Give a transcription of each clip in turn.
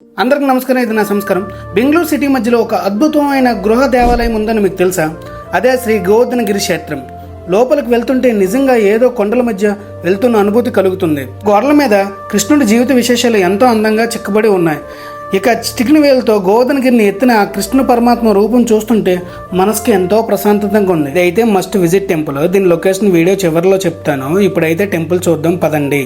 అందరికి నమస్కారం. ఇది నా సంస్కారం. బెంగళూరు సిటీ మధ్యలో ఒక అద్భుతమైన గృహ దేవాలయం ఉందని మీకు తెలుసా? అదే శ్రీ గోవర్ధనగిరి క్షేత్రం. లోపలికి వెళ్తుంటే నిజంగా ఏదో కొండల మధ్య వెళ్తున్న అనుభూతి కలుగుతుంది. గోడల మీద కృష్ణుడి జీవిత విశేషాలు ఎంతో అందంగా చిక్కబడి ఉన్నాయి. ఇక చిటికిన వేలతో గోవర్ధనగిరిని ఎత్తిన ఆ కృష్ణ పరమాత్మ రూపం చూస్తుంటే మనసుకి ఎంతో ప్రశాంతంగా ఉంది. ఇదైతే మస్ట్ విజిట్ టెంపుల్. దీని లొకేషన్ వీడియో చివరిలో చెప్తాను. ఇప్పుడైతే టెంపుల్ చూద్దాం పదండి.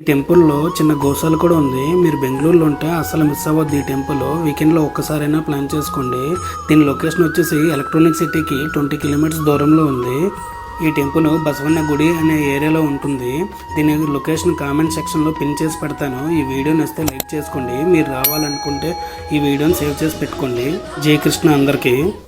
టెంపుల్లో చిన్న గోశాల కూడా ఉంది. మీరు బెంగళూరులో ఉంటే అసలు మిస్ అవ్వద్దు ఈ టెంపుల్. వీకెండ్లో ఒక్కసారైనా ప్లాన్ చేసుకోండి. దీని లొకేషన్ వచ్చేసి ఎలక్ట్రానిక్ సిటీకి 20 కిలోమీటర్స్ దూరంలో ఉంది. ఈ టెంపుల్ బసవన్న గుడి అనే ఏరియాలో ఉంటుంది. దీని లొకేషన్ కామెంట్ సెక్షన్లో పిన్ చేసి పెడతాను. ఈ వీడియో నచ్చితే లైక్ చేసుకోండి. మీరు రావాలనుకుంటే ఈ వీడియోని సేవ్ చేసి పెట్టుకోండి. జై కృష్ణ అందరికీ.